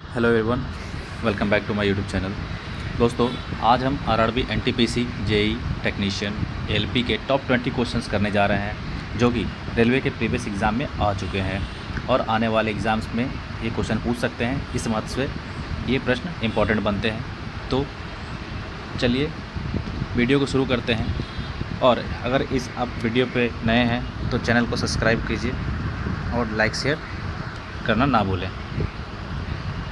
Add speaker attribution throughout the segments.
Speaker 1: Hello everyone, welcome back to my YouTube channel. दोस्तों, आज हम RRB NTPC JE technician LP के top 20 questions करने जा रहे हैं जो कि रेलवे के प्रीवियस एग्ज़ाम में आ चुके हैं और आने वाले एग्ज़ाम्स में ये क्वेश्चन पूछ सकते हैं। इस मत से ये प्रश्न इम्पॉर्टेंट बनते हैं। तो चलिए वीडियो को शुरू करते हैं। और अगर इस आप वीडियो पे नए हैं तो चैनल को सब्सक्राइब कीजिए और लाइक शेयर करना ना भूलें।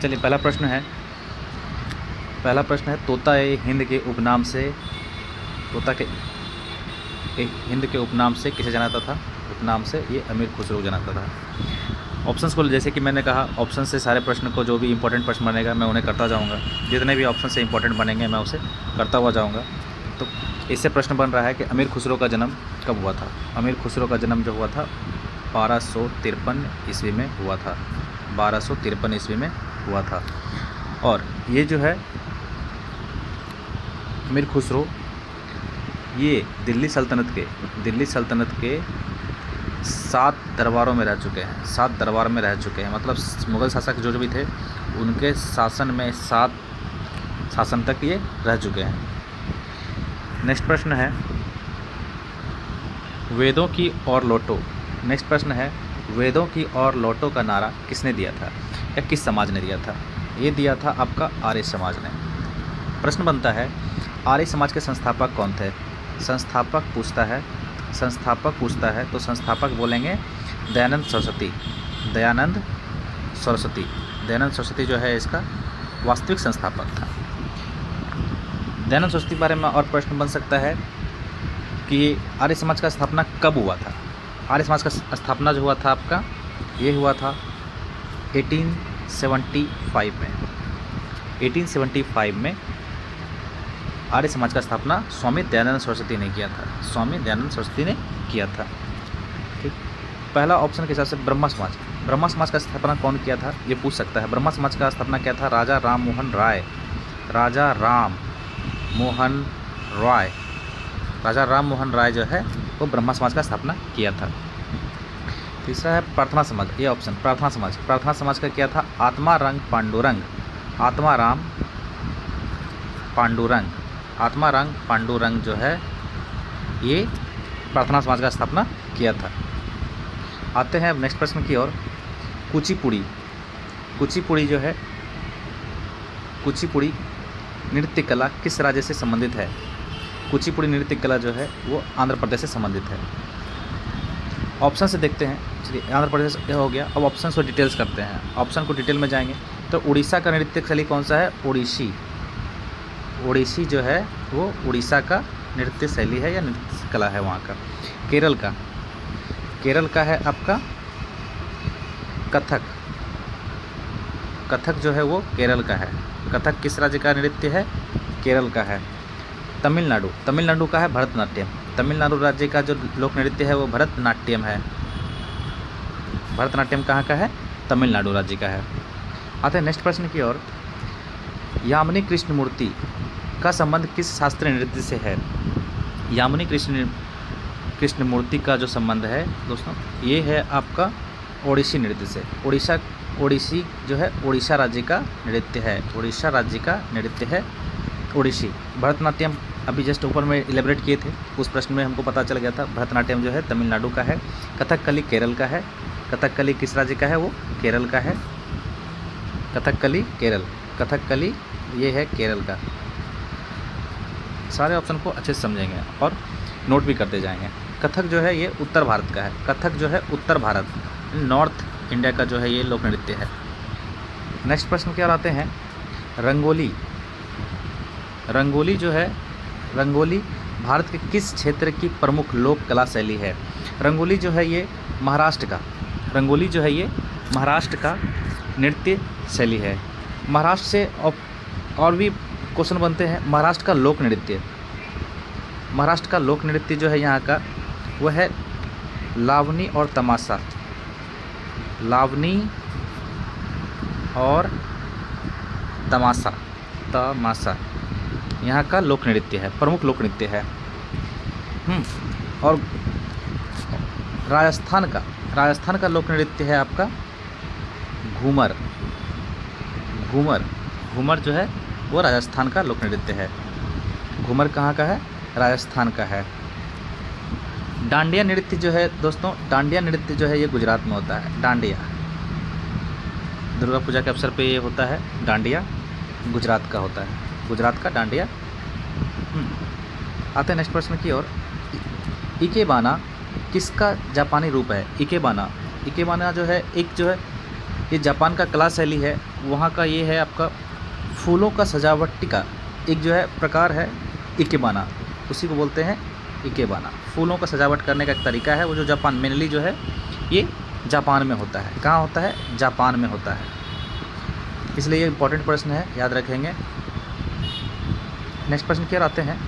Speaker 1: चलिए, पहला प्रश्न है तोता ए हिंद के उपनाम से हिंद के उपनाम से किसे जाना जाता था? उपनाम से ये अमीर खुसरो जाना जाता था। ऑप्शंस को जैसे कि मैंने कहा, ऑप्शन से सारे प्रश्न को जो भी इंपॉर्टेंट प्रश्न बनेगा मैं उन्हें करता जाऊंगा। जितने भी ऑप्शन से इंपॉर्टेंट बनेंगे मैं उसे करता हुआ जाऊंगा। तो इससे प्रश्न बन रहा है कि अमीर खुसरो का जन्म कब हुआ था? अमीर खुसरो का जन्म जो हुआ था 1253 ईस्वी में हुआ था। 1253 ईस्वी में हुआ था। और ये जो है अमीर खुसरो, ये दिल्ली सल्तनत के 7 दरबारों में रह चुके हैं। 7 दरबार में रह चुके हैं, मतलब मुग़ल शासक जो भी थे उनके शासन में 7 शासन तक ये रह चुके हैं। नेक्स्ट प्रश्न है वेदों की ओर लौटो। नेक्स्ट प्रश्न है वेदों की ओर लौटो का नारा किसने दिया था या किस समाज ने दिया था? ये दिया था आपका आर्य समाज ने। प्रश्न बनता है आर्य समाज के संस्थापक कौन थे? संस्थापक पूछता है तो संस्थापक बोलेंगे दयानंद सरस्वती जो है इसका वास्तविक संस्थापक था। दयानंद सरस्वती के बारे में और प्रश्न बन सकता है कि आर्य समाज का स्थापना कब हुआ था? आर्य समाज का स्थापना जो हुआ था आपका, ये हुआ था 1875 में। 1875 में आर्य समाज का स्थापना स्वामी दयानंद सरस्वती ने किया था। ठीक। पहला ऑप्शन के हिसाब से ब्रह्मा समाज का स्थापना कौन किया था, ये पूछ सकता है। ब्रह्मा समाज का स्थापना क्या था? राजा राम मोहन राय। राजा राम मोहन राय जो है वो ब्रह्मा समाज का स्थापना किया था। तीसरा है प्रार्थना समाज। ये ऑप्शन प्रार्थना समाज का क्या था? आत्मा रंग पांडुरंग जो है ये प्रार्थना समाज का स्थापना किया था। आते हैं नेक्स्ट प्रश्न की ओर। कुचिपुड़ी नृत्य कला किस राज्य से संबंधित है? कुचिपुड़ी नृत्य कला जो है वो आंध्र प्रदेश से संबंधित है। ऑप्शन से देखते हैं। चलिए, आंध्र प्रदेश हो गया। अब ऑप्शन को डिटेल्स करते हैं। ऑप्शन को डिटेल में जाएंगे तो उड़ीसा का नृत्य शैली कौन सा है? ओडिसी जो है वो उड़ीसा का नृत्य शैली है या नृत्य कला है वहाँ का। केरल का है आपका कथक जो है वो केरल का है। कथक किस राज्य का नृत्य है? केरल का है। तमिलनाडु का है भरतनाट्यम। तमिलनाडु राज्य का जो लोक नृत्य है वो भरतनाट्यम है। भरतनाट्यम कहाँ का है? तमिलनाडु राज्य का है। आते हैं नेक्स्ट प्रश्न की ओर। यामिनी कृष्णमूर्ति का संबंध किस शास्त्रीय नृत्य से है? यामिनी कृष्णमूर्ति का जो संबंध है दोस्तों, ये है आपका ओडिसी नृत्य से। ओडिसी जो है उड़ीसा राज्य का नृत्य है। ओडिसी। भरतनाट्यम अभी जस्ट ऊपर में इलेबरेट किए थे, उस प्रश्न में हमको पता चल गया था। भरतनाट्यम जो है तमिलनाडु का है। कथकली केरल का है। कथकली किस राज्य का है? वो केरल का है। कथकली ये है केरल का। सारे ऑप्शन को अच्छे से समझेंगे और नोट भी करते जाएंगे। कथक जो है ये उत्तर भारत का है। उत्तर भारत, नॉर्थ इंडिया का जो है ये लोक नृत्य है। नेक्स्ट प्रश्न क्या आते हैं? रंगोली जो है, रंगोली भारत के किस क्षेत्र की प्रमुख लोक कला शैली है? रंगोली जो है ये महाराष्ट्र का नृत्य शैली है। महाराष्ट्र से और भी क्वेश्चन बनते हैं। महाराष्ट्र का लोक नृत्य जो है यहाँ का वो है लावनी और तमाशा यहाँ का लोक नृत्य है, प्रमुख लोक नृत्य है। और राजस्थान का लोक नृत्य है आपका घूमर, घूमर जो है वो राजस्थान का लोक नृत्य है। घूमर कहाँ का है? राजस्थान का है। डांडिया नृत्य जो है दोस्तों, डांडिया नृत्य जो है ये गुजरात में होता है। डांडिया दुर्गा पूजा के अवसर पे ये होता है। डांडिया गुजरात का होता है, गुजरात का डांडिया। आते हैं नेक्स्ट प्रश्न की ओर। इकेबाना किसका जापानी रूप है? इकेबाना, इकेबाना जो है एक जो है ये जापान का कला शैली है। वहाँ का ये है आपका फूलों का सजावटी का एक जो है प्रकार है इकेबाना, उसी को बोलते हैं इकेबाना। फूलों का सजावट करने का एक तरीका है वो, जो जापान मेनली जो है ये जापान में होता है। कहाँ होता है? जापान में होता है, इसलिए ये इंपॉर्टेंट प्रश्न है, याद रखेंगे। नेक्स्ट प्रश्न की ओर आते हैं।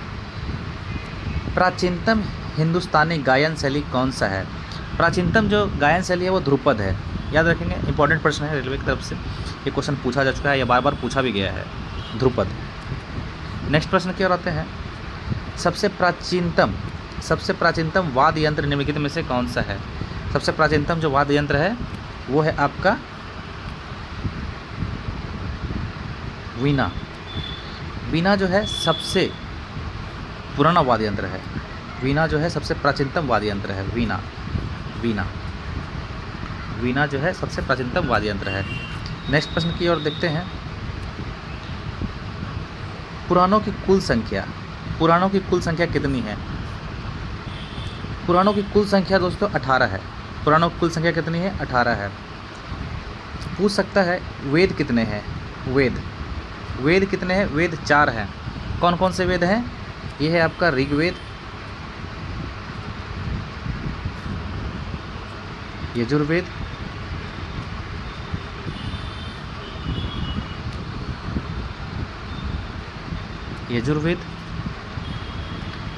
Speaker 1: प्राचीनतम हिंदुस्तानी गायन शैली कौन सा है? प्राचीनतम जो गायन शैली है वो ध्रुपद है, याद रखेंगे। इंपॉर्टेंट प्रश्न है, रेलवे की तरफ से ये क्वेश्चन पूछा जा चुका है, या बार बार पूछा भी गया है, ध्रुपद। नेक्स्ट प्रश्न की ओर आते हैं। सबसे प्राचीनतम वाद्य यंत्र निम्नलिखित में से कौन सा है? सबसे प्राचीनतम जो वाद्य यंत्र है वो है आपका वीणा। वीणा जो है सबसे पुराना वाद्य यंत्र है। वीणा जो है सबसे प्राचीनतम वाद्य यंत्र है। वीणा, वीणा, वीणा जो है सबसे प्राचीनतम वाद्य यंत्र है। नेक्स्ट प्रश्न की ओर देखते हैं। पुराणों की कुल संख्या, पुराणों की कुल संख्या कितनी है? पुराणों की कुल संख्या दोस्तों 18 है। पुराणों की कुल संख्या कितनी है? 18 है। पूछ सकता है वेद कितने हैं? वेद, वेद कितने हैं? वेद 4 हैं। कौन कौन से वेद हैं? ये है आपका ऋग्वेद, यजुर्वेद,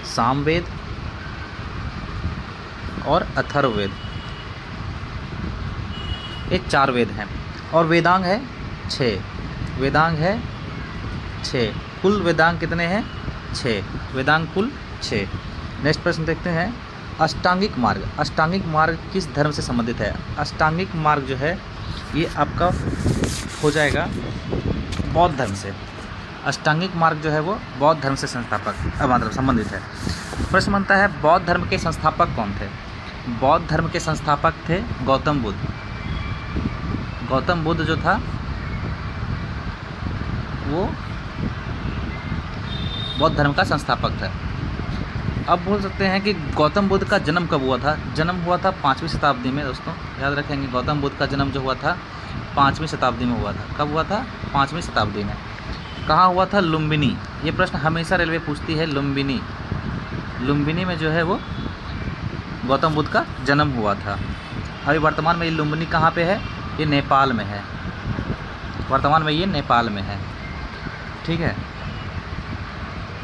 Speaker 1: सामवेद और अथर्ववेद। ये 4 वेद हैं। और वेदांग है 6, वेदांग है 6। कुल वेदांग कितने हैं? 6, वेदांग कुल 6। नेक्स्ट प्रश्न देखते हैं। अष्टांगिक मार्ग, अष्टांगिक मार्ग किस धर्म से संबंधित है? अष्टांगिक मार्ग जो है ये आपका हो जाएगा बौद्ध धर्म से। अष्टांगिक मार्ग जो है वो बौद्ध धर्म से मतलब संबंधित है। प्रश्न बनता है बौद्ध धर्म के संस्थापक कौन थे? बौद्ध धर्म के संस्थापक थे गौतम बुद्ध। गौतम बुद्ध जो था वो बौद्ध धर्म का संस्थापक था। अब बोल सकते हैं कि गौतम बुद्ध का जन्म कब हुआ था? जन्म हुआ था 5वीं शताब्दी में दोस्तों, याद रखेंगे। गौतम बुद्ध का जन्म जो हुआ था 5वीं शताब्दी में हुआ था। कब हुआ था? 5वीं शताब्दी में। कहाँ हुआ था? लुम्बिनी। ये प्रश्न हमेशा रेलवे पूछती है, लुम्बिनी। लुम्बिनी में जो है वो गौतम बुद्ध का जन्म हुआ था। अभी वर्तमान में ये लुम्बिनी कहाँ पे है? ये नेपाल में है। वर्तमान में ये नेपाल में है, ठीक है।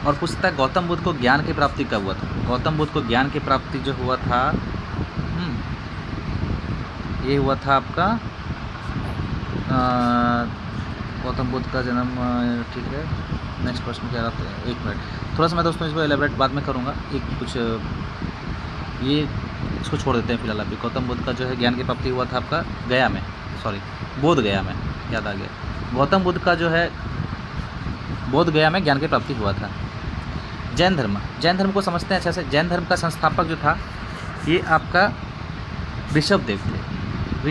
Speaker 1: और पूछता है गौतम बुद्ध को ज्ञान की प्राप्ति कब हुआ था? गौतम बुद्ध को ज्ञान की प्राप्ति जो हुआ था ये हुआ था आपका गौतम बुद्ध का जन्म, ठीक है। नेक्स्ट प्रश्न क्या रहता है? 1 मिनट, थोड़ा सा मैं दोस्तों इसको एलेबरेट बाद में करूँगा। एक कुछ ये इसको छोड़ देते हैं फिलहाल। अभी गौतम बुद्ध का जो है ज्ञान की प्राप्ति हुआ था आपका गया में, बोध गया में, याद आ गया। गौतम बुद्ध का जो है बोध गया में ज्ञान की प्राप्ति हुआ था। जैन धर्म, जैन धर्म को समझते हैं अच्छे से। जैन धर्म का संस्थापक जो था ये आपका ऋषभदेव थे।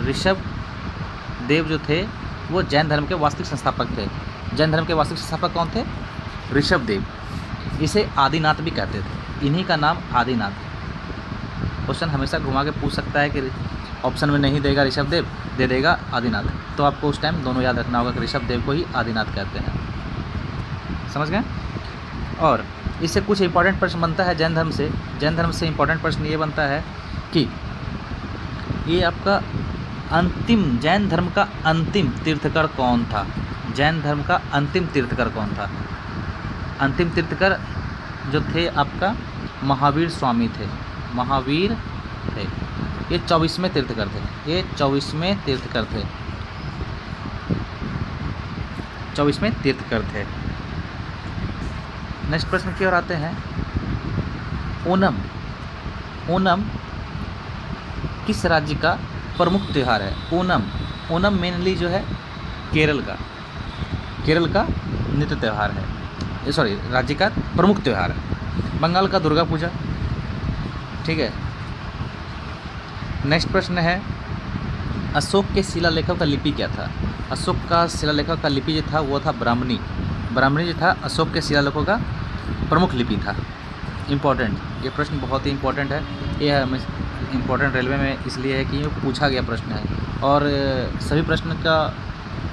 Speaker 1: ऋषभदेव जो थे वो जैन धर्म के वास्तविक संस्थापक थे। जैन धर्म के वास्तविक संस्थापक कौन थे? ऋषभदेव। इसे आदिनाथ भी कहते थे, इन्हीं का नाम आदिनाथ। क्वेश्चन हमेशा घुमा के पूछ सकता है कि ऑप्शन में नहीं देगा ऋषभदेव, दे देगा आदिनाथ, तो आपको उस टाइम दोनों याद रखना होगा कि ऋषभदेव को ही आदिनाथ कहते हैं। समझ गए? और इससे कुछ इंपॉर्टेंट प्रश्न बनता है जैन धर्म से। जैन धर्म से इंपॉर्टेंट प्रश्न ये बनता है कि ये आपका अंतिम, जैन धर्म का अंतिम तीर्थकर कौन था? जैन धर्म का अंतिम तीर्थकर कौन था? अंतिम तीर्थकर जो थे आपका महावीर स्वामी थे। महावीर थे, ये 24वें तीर्थकर थे। ये 24वें तीर्थकर थे। 24वें तीर्थकर थे। नेक्स्ट प्रश्न की ओर आते हैं। ओणम, ओणम किस राज्य का प्रमुख त्यौहार है? ओणम ओनम मेनली जो है केरल का नित्य त्यौहार है, सॉरी राज्य का प्रमुख त्यौहार है। बंगाल का दुर्गा पूजा। ठीक है, नेक्स्ट प्रश्न है, अशोक के शिलालेखों का लिपि क्या था? अशोक का शिलालेखों का लिपि जो था वो था ब्राह्मणी। ब्राह्मणी जो था अशोक के शिलालेखों का प्रमुख लिपि था। इम्पॉर्टेंट, ये प्रश्न बहुत ही इम्पोर्टेंट है। ये हमें इम्पोर्टेंट रेलवे में इसलिए है कि ये पूछा गया प्रश्न है, और सभी प्रश्न का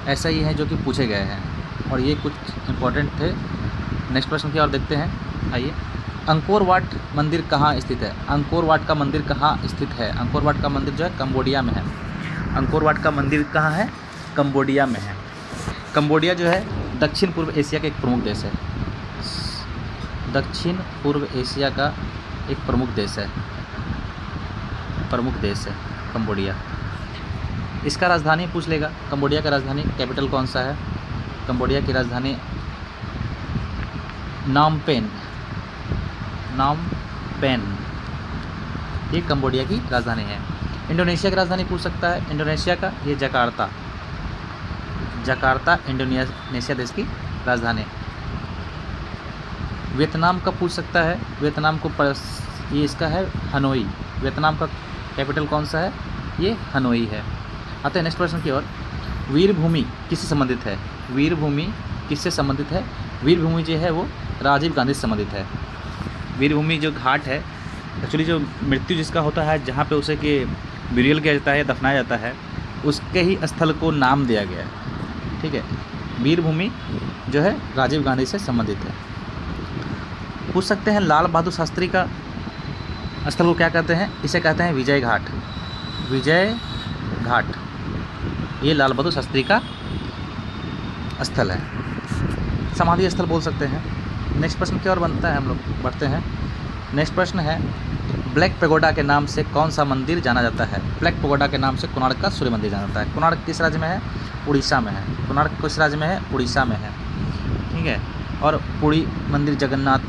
Speaker 1: ऐसा ही है जो कि पूछे गए हैं, और ये कुछ इम्पोर्टेंट थे। नेक्स्ट प्रश्न की ओर देखते हैं, आइए। अंकोर वाट मंदिर कहाँ स्थित है? अंकोर वाट का मंदिर कहाँ स्थित है? अंकोर वाट का मंदिर जो है कंबोडिया में है। अंकोर वाट का मंदिर कहाँ है? कंबोडिया में है। कंबोडिया जो है दक्षिण पूर्व एशिया का एक प्रमुख देश है। दक्षिण पूर्व एशिया का एक प्रमुख देश है कंबोडिया। इसका राजधानी पूछ लेगा। कंबोडिया का राजधानी कैपिटल कौन सा है? कंबोडिया की राजधानी नामपेन, ये कंबोडिया की राजधानी है। इंडोनेशिया की राजधानी पूछ सकता है। इंडोनेशिया का ये जकार्ता इंडोनेशिया देश की राजधानी। वियतनाम का पूछ सकता है। वियतनाम को ये इसका है हनोई। वियतनाम का कैपिटल कौन सा है? ये हनोई है। आते हैं नेक्स्ट प्रश्न की ओर। वीरभूमि किससे संबंधित है? वीरभूमि किससे संबंधित है? वीरभूमि जो है वो राजीव गांधी से संबंधित है। वीरभूमि जो घाट है, एक्चुअली जो मृत्यु जिसका होता है, जहाँ पे उसे के ब्यूरियल किया जाता है या दफनाया जाता है, उसके ही स्थल को नाम दिया गया है। ठीक है, वीरभूमि जो है राजीव गांधी से संबंधित है। पूछ सकते हैं लाल बहादुर शास्त्री का स्थल को क्या कहते हैं? इसे कहते हैं विजय घाट। विजय घाट ये लाल बहादुर शास्त्री का स्थल है। समाधि स्थल बोल सकते हैं। नेक्स्ट प्रश्न की ओर बनता है, हम लोग बढ़ते हैं। नेक्स्ट प्रश्न है, ब्लैक पैगोडा के नाम से कौन सा मंदिर जाना जाता है? ब्लैक पैगोडा के नाम से कोणार्क का सूर्य मंदिर जाना जाता है। कोणार्क किस राज्य में है? उड़ीसा में है। कोणार्क किस राज्य में है? उड़ीसा में है। ठीक है, और पुरी मंदिर जगन्नाथ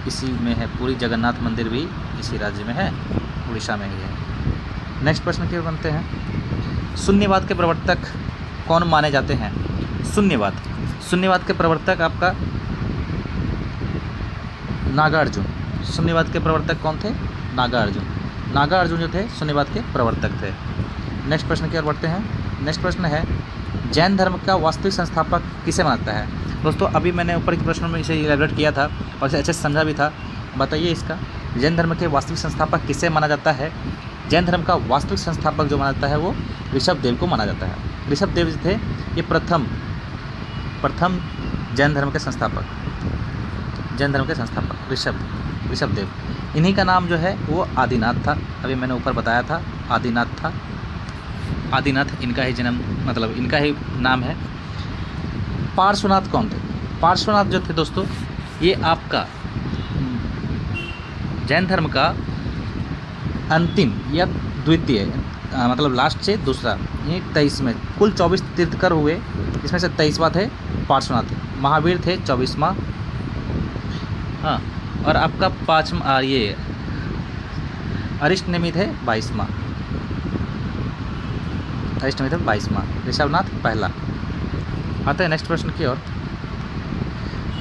Speaker 1: इसी में है। पुरी जगन्नाथ मंदिर भी इसी राज्य में है, उड़ीसा में ही है। नेक्स्ट प्रश्न की ओर बनते हैं। शून्यवाद के प्रवर्तक कौन माने जाते हैं? शून्यवाद के प्रवर्तक आपका नागार्जुन। शून्यवाद के प्रवर्तक कौन थे? नागार्जुन जो थे शून्यवाद के प्रवर्तक थे। नेक्स्ट प्रश्न की ओर बढ़ते हैं। नेक्स्ट प्रश्न है, जैन धर्म का वास्तविक संस्थापक किसे मानता है? दोस्तों अभी मैंने ऊपर के प्रश्नों में इसे इलैबोरेट किया था और इसे अच्छे से समझा भी था। बताइए इसका, जैन धर्म के वास्तविक संस्थापक किसे माना जाता है? जैन धर्म का वास्तविक संस्थापक जो माना जाता है वो ऋषभदेव को माना जाता है। ऋषभदेव जो थे ये प्रथम जैन धर्म के संस्थापक ऋषभदेव। इन्हीं का नाम जो है वो आदिनाथ था। अभी मैंने ऊपर बताया था आदिनाथ था। आदिनाथ इनका ही जन्म, मतलब इनका ही नाम है। पार्श्वनाथ कौन थे? पार्श्वनाथ जो थे दोस्तों, ये आपका जैन धर्म का अंतिम या द्वितीय, मतलब लास्ट से दूसरा, ये 23 में कुल 24 तीर्थकर हुए, इसमें से 23वां थे पार्श्वनाथ। महावीर थे 24वां, हाँ, और आपका 5वां ये अरिष्टनेमि थे 22वां। ऋषभनाथ पहला। आते हैं नेक्स्ट प्रश्न की ओर।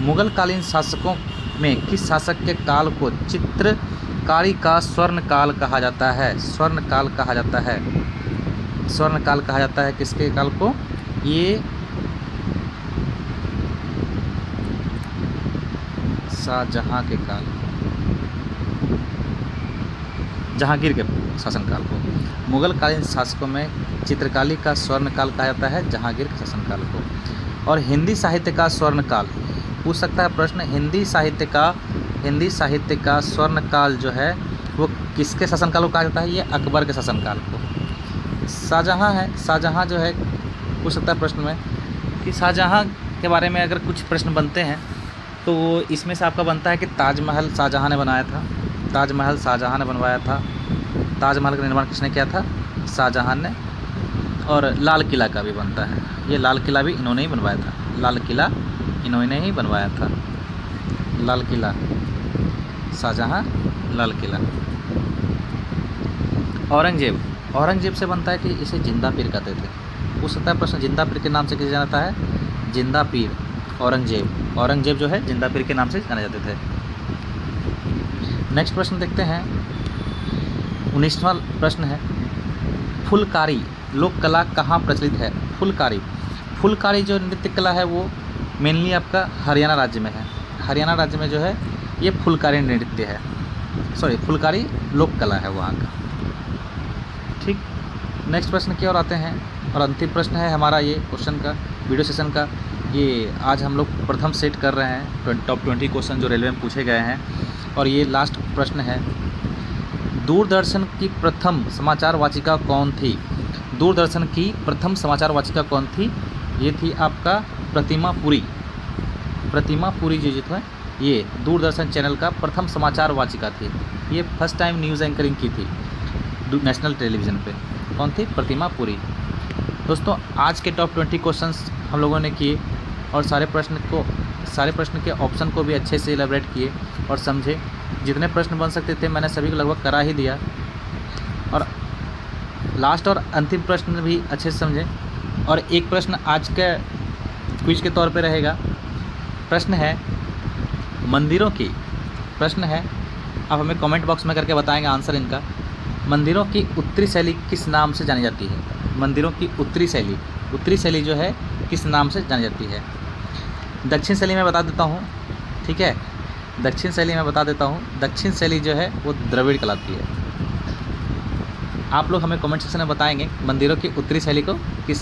Speaker 1: मुगल कालीन शासकों में किस शासक के काल को चित्रकारी का स्वर्ण काल कहा जाता है? स्वर्ण काल कहा जाता है किसके काल को? ये शाहजहां के काल, जहांगीर के शासनकाल को। मुगल कालीन शासकों में चित्रकारी का स्वर्ण काल कहा जाता है जहांगीर के शासनकाल को। और हिंदी साहित्य का स्वर्ण काल पूछ सकता है प्रश्न। हिंदी साहित्य का स्वर्ण काल जो है वो किसके शासनकाल को कहा जाता है? ये अकबर के शासनकाल को। शाहजहां जो है पूछ सकता है प्रश्न में कि शाहजहां के बारे में अगर कुछ प्रश्न बनते हैं तो इसमें से आपका बनता है कि ताजमहल शाहजहां ने बनाया था। ताजमहल शाहजहां ने बनवाया था। ताजमहल का निर्माण किसने किया था? शाहजहां ने। और लाल किला का भी बनता है, ये लाल किला भी इन्होंने ही बनवाया था। लाल किला इन्होंने ही बनवाया था। लाल किला शाहजहां, लाल किला। औरंगजेब से बनता है कि इसे जिंदा पीर कहते थे। पूछ सकता है प्रश्न, जिंदा पीर के नाम से किसे जाना जाता है? जिंदा पीर औरंगजेब। औरंगजेब जो है जिंदा पीर के नाम से जाने जाते थे। नेक्स्ट प्रश्न देखते हैं, 19वां प्रश्न है, फुलकारी लोक कला कहाँ प्रचलित है? फुलकारी, फुलकारी जो नृत्य कला है वो मेनली आपका हरियाणा राज्य में है। हरियाणा राज्य में जो है ये फुलकारी नृत्य है, सॉरी फुलकारी लोक कला है वहाँ का। ठीक, नेक्स्ट प्रश्न की ओर आते हैं और अंतिम प्रश्न है हमारा ये क्वेश्चन का, वीडियो सेशन का। ये आज हम लोग प्रथम सेट कर रहे हैं टॉप 20 क्वेश्चन जो रेलवे में पूछे गए हैं, और ये लास्ट प्रश्न है, दूरदर्शन की प्रथम समाचार वाचिका कौन थी? दूरदर्शन की प्रथम समाचार वाचिका कौन थी? ये थी आपका प्रतिमा पुरी। प्रतिमा पुरी जो है ये दूरदर्शन चैनल का प्रथम समाचार वाचिका थी। ये फर्स्ट टाइम न्यूज़ एंकरिंग की थी नेशनल टेलीविज़न पे। कौन थी? प्रतिमा पुरी। दोस्तों आज के टॉप 20 क्वेश्चंस हम लोगों ने किए और सारे प्रश्न के ऑप्शन को भी अच्छे से एलेबरेट किए और समझे। जितने प्रश्न बन सकते थे मैंने सभी को लगभग करा ही दिया, और लास्ट और अंतिम प्रश्न भी अच्छे से समझे। और एक प्रश्न आज के क्विज के तौर पे रहेगा। प्रश्न है मंदिरों की, प्रश्न है आप हमें कमेंट बॉक्स में करके बताएंगे आंसर इनका। मंदिरों की उत्तरी शैली किस नाम से जानी जाती है? मंदिरों की उत्तरी शैली जो है किस नाम से जानी जाती है? दक्षिण शैली में बता देता हूँ, ठीक है, दक्षिण शैली में बता देता हूँ। दक्षिण शैली जो है वो द्रविड़ कहलाती है। आप लोग हमें कमेंट सेक्शन में बताएंगे मंदिरों की उत्तरी शैली को किस